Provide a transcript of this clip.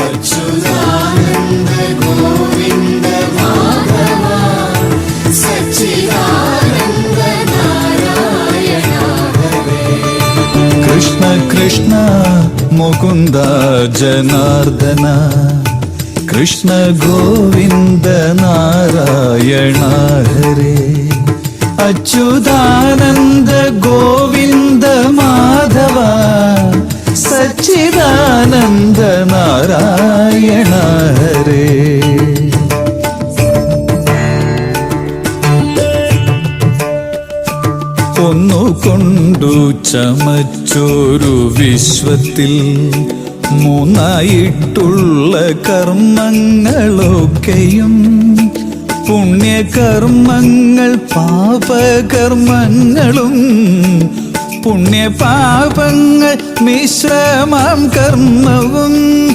അച്യുതാനന്ദ ഗോവിന്ദ മാധവ സച്ചിദാനന്ദ നാരായണ ഹരേ. കൃഷ്ണ കൃഷ്ണ മുകുന്ദ ജനാർദ്ദന കൃഷ്ണ ഗോവിന്ദ നാരായണ ഹരേ. അച്യുതാനന്ദ ഗോവിന്ദ മാധവ സച്ചിദാനന്ദ നാരായണ ഹരേ. ഒന്നുകൊണ്ടു ചമച്ചൊരു വിശ്വത്തിൽ മൂന്നായിട്ടുള്ള കർമ്മങ്ങളൊക്കെയും പുണ്യകർമ്മങ്ങൾ പാപകർമ്മങ്ങളും പുണ്യപാപങ്ങൾ മിശ്രമാം കർമ്മവും